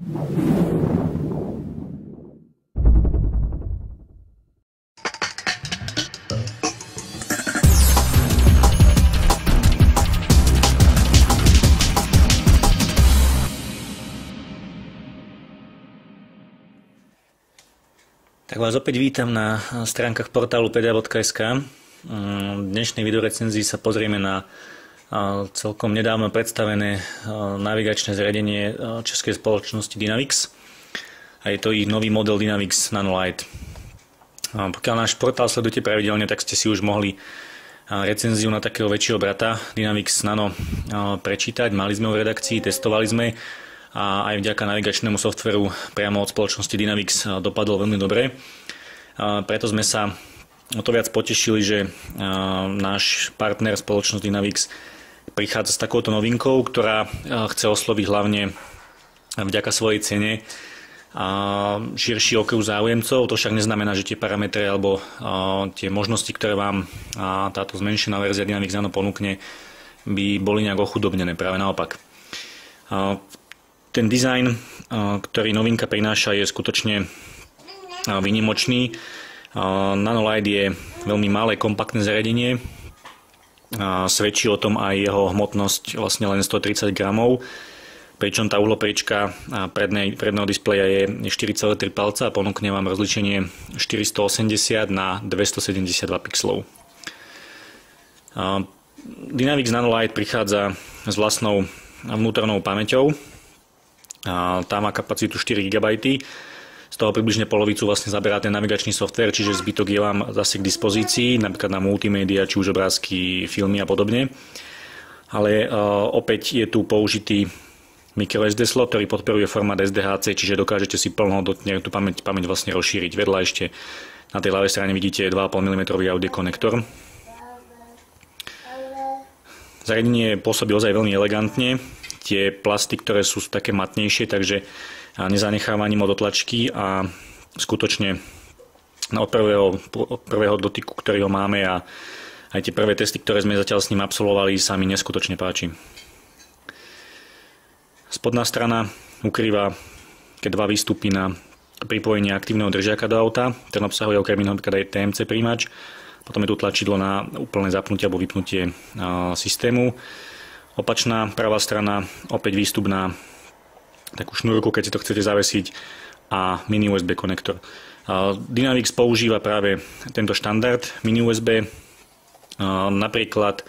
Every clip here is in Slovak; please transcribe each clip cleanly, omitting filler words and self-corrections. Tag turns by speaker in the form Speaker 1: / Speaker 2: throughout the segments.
Speaker 1: Tak vás opäť vítam na stránkach portálu pedia.sk. V dnešnej videorecenzii sa pozrieme na celkom nedávno predstavené navigačné zariadenie českej spoločnosti Dynavix. A je to ich nový model Dynavix Nano Lite. Pokiaľ náš portál sledujete pravidelne, tak ste si už mohli recenziu na takého väčšieho brata Dynavix Nano prečítať. Mali sme ho v redakcii, testovali sme a aj vďaka navigačnému softveru priamo od spoločnosti Dynavix dopadol veľmi dobre. Preto sme sa o to viac potešili, že náš partner spoločnosť Dynavix prichádza s takouto novinkou, ktorá chce osloviť hlavne vďaka svojej cene širší okruh záujemcov. To však neznamená, že tie parametre alebo tie možnosti, ktoré vám táto zmenšená verzia Dynavix Nano ponúkne, by boli nejak ochudobnené. Práve naopak. Ten dizajn, ktorý novinka prináša, je skutočne výnimočný. Nano Lite je veľmi malé, kompaktné zariadenie. Svedčí o tom aj jeho hmotnosť, vlastne len 130 gramov, pričom tá uhlopriečka predného displeja je 4,3 palca a ponúkne vám rozlíšenie 480 na 272 pixelov. Dynavix Nano Lite prichádza s vlastnou vnútornou pamäťou. Tá má kapacitu 4 GB, z toho približne polovicu vlastne zaberá ten navigačný software, čiže zbytok je vám zase k dispozícii, napríklad na multimédia, či už obrázky, filmy a podobne. Ale opäť je tu použitý microSD slot, ktorý podporuje formát SDHC, čiže dokážete si plnohodnotne tú pamäť vlastne rozšíriť. Vedľa ešte na tej ľavej strane vidíte 2,5 mm audio konektor. Zariadenie pôsobí ozaj veľmi elegantne. Tie plasty, ktoré sú také matnejšie, takže nezanecháva ani moc otlačky a skutočne od prvého dotyku, ktorý ho máme a aj tie prvé testy, ktoré sme zatiaľ s ním absolvovali, sa mi neskutočne páči. Spodná strana ukrýva dva výstupy na pripojenie aktívneho držiaka do auta. Ten obsahuje okrem iného napríklad aj TMC príjimač. Potom je tu tlačidlo na úplné zapnutie alebo vypnutie systému. Opačná pravá strana, opäť výstup na takú šnúrku, keď si to chcete zavesiť, a mini USB konektor. Dynavix používa práve tento štandard mini USB. Napríklad,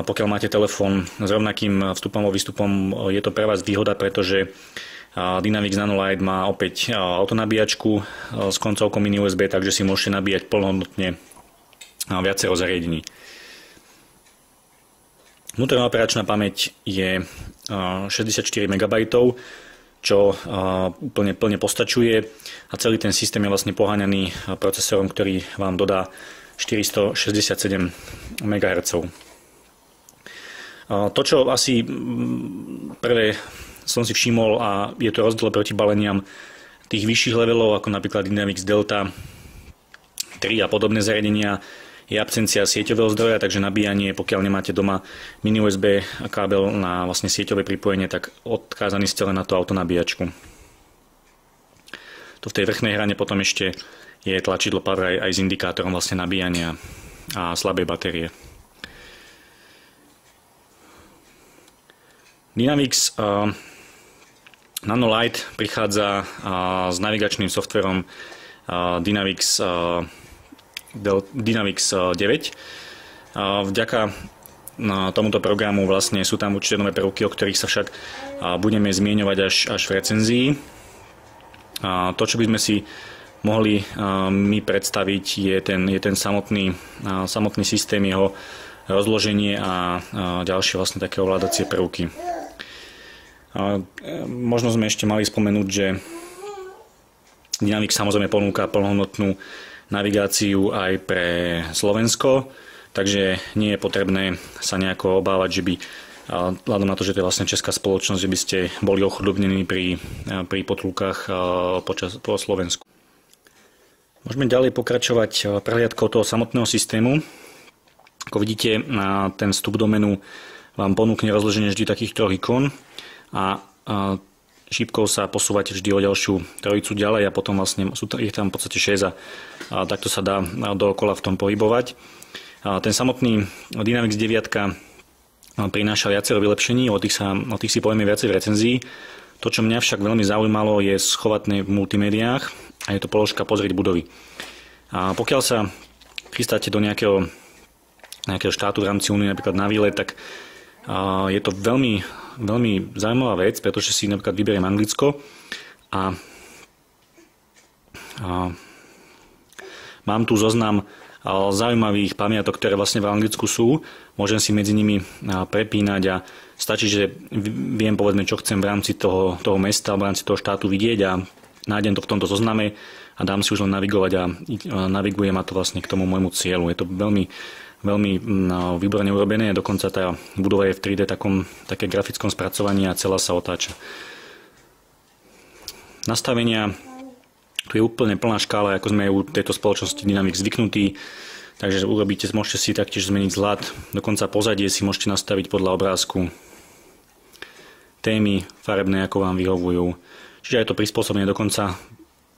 Speaker 1: pokiaľ máte telefón s rovnakým vstupom a výstupom, je to pre vás výhoda, pretože Dynavix Nano Lite má opäť autonabíjačku s koncovkou mini USB, takže si môžete nabíjať plnohodnotne viacero zariadení. Vnútorná operačná pamäť je 64 MB, čo úplne plne postačuje, a celý ten systém je vlastne poháňaný procesorom, ktorý vám dodá 467 MHz. To, čo asi prvé som si všimol, a je to rozdiel proti baleniam tých vyšších levelov, ako napríklad Dynavix Delta 3 a podobné zariadenia, je absencia sieťového zdroja, takže nabíjanie, pokiaľ nemáte doma mini USB kábel na vlastne sieťové pripojenie, tak odkázaní ste len na tú autonabíjačku. Tu v tej vrchnej hrane potom ešte je tlačidlo Power aj s indikátorom vlastne nabíjania a slabej batérie. Dynavix Nano Lite prichádza s navigačným softverom Dynavix 9. Vďaka tomuto programu vlastne sú tam určite nové prvky, o ktorých sa však budeme zmieňovať až v recenzii. To, čo by sme si mohli my predstaviť, je ten samotný systém, jeho rozloženie a ďalšie vlastne také ovládacie prvky. Možno sme ešte mali spomenúť, že Dynavix samozrejme ponúka plnohodnotnú navigáciu aj pre Slovensko, takže nie je potrebné sa nejako obávať, že by, vzhľadom na to, že to je vlastne česká spoločnosť, že by ste boli ochudobnení pri potulkách po Slovensku. Môžeme ďalej pokračovať prehliadkou toho samotného systému. Ako vidíte, ten vstup do menu vám ponúkne rozloženie vždy takých troch ikón a šípkou sa posúvate vždy o ďalšiu trojicu ďalej a potom vlastne je tam v podstate 6 a takto sa dá dookola v tom pohybovať. Ten samotný Dynavix 9 prináša viacero vylepšení, o tých si povieme viacej v recenzii. To, čo mňa však veľmi zaujímalo, je schovatné v multimédiách a je to položka pozrieť budovy. A pokiaľ sa chystáte do nejakého štátu v rámci Únie, napríklad na výlet, tak je to veľmi, veľmi zaujímavá vec, pretože si napríklad vyberiem Anglicko a mám tu zoznam zaujímavých pamiatok, ktoré vlastne v Anglicku sú. Môžem si medzi nimi prepínať a stačí, že viem povedzme, čo chcem v rámci toho mesta, v rámci toho štátu vidieť a nájdem to v tomto zozname a dám si už len navigovať a naviguje ma to vlastne k tomu môjmu cieľu. Je to veľmi, veľmi výborne urobené, dokonca tá budova je v 3D také grafickom spracovaní a celá sa otáča. Nastavenia. Tu je úplne plná škála, ako sme u tejto spoločnosti Dynavix zvyknutí. Takže môžete si taktiež zmeniť zľad. Dokonca pozadie si môžete nastaviť podľa obrázku. Témy farebné, ako vám vyhovujú. Čiže je to prispôsobené. Dokonca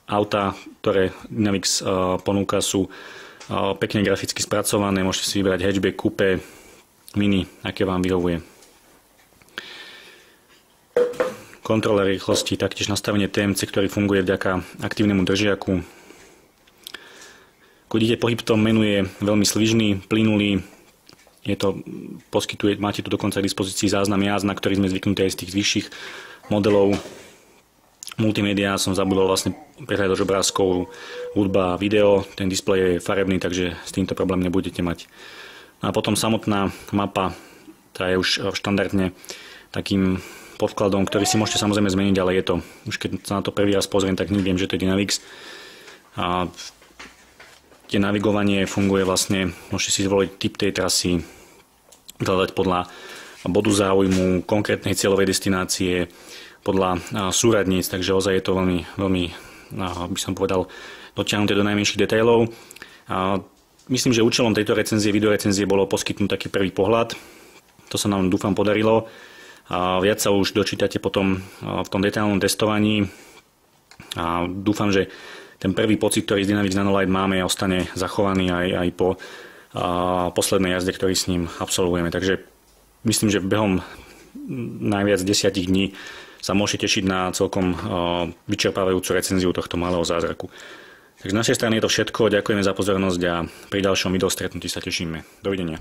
Speaker 1: autá, ktoré Dynavix ponúka, sú pekne graficky spracované. Môžete si vybrať hatchback, coupé, mini, aké vám vyhovuje. Kontroler rýchlosti, taktiež nastavenie TMC, ktorý funguje vďaka aktívnemu držiaku. Ako vidíte, pohyb v tom menu je veľmi svižný, plynulý. Máte tu dokonca k dispozícii záznam jazd, na ktorý sme zvyknutí aj z tých vyšších modelov. Multimédia som zabudol vlastne prehľadač obrázkov, hudba, video. Ten displej je farebný, takže s týmto problém nebudete mať. A potom samotná mapa, tá je už štandardne takým podkladom, ktorý si môžete samozrejme zmeniť, ale je to, už keď sa na to prvý raz pozriem, tak viem, že to je Dynavix. A tie navigovanie funguje vlastne, môžete si zvoliť typ tej trasy, hľadať podľa bodu záujmu, konkrétnej cieľovej destinácie, podľa súradníc, takže ozaj je to veľmi, veľmi, by som povedal, dotiahnuté do najmenších detailov. Myslím, že účelom tejto videorecenzie bolo poskytnúť taký prvý pohľad. To sa nám, dúfam, podarilo. Viac sa už dočítate potom v tom detailnom testovaní a dúfam, že ten prvý pocit, ktorý z Dynavix Nanolight máme, ostane zachovaný aj po poslednej jazde, ktorý s ním absolvujeme. Takže myslím, že behom najviac 10 dní sa môžete tešiť na celkom vyčerpávajúcu recenziu tohto malého zázraku. Takže z našej strany je to všetko. Ďakujeme za pozornosť a pri ďalšom videostretnutí sa tešíme. Dovidenia.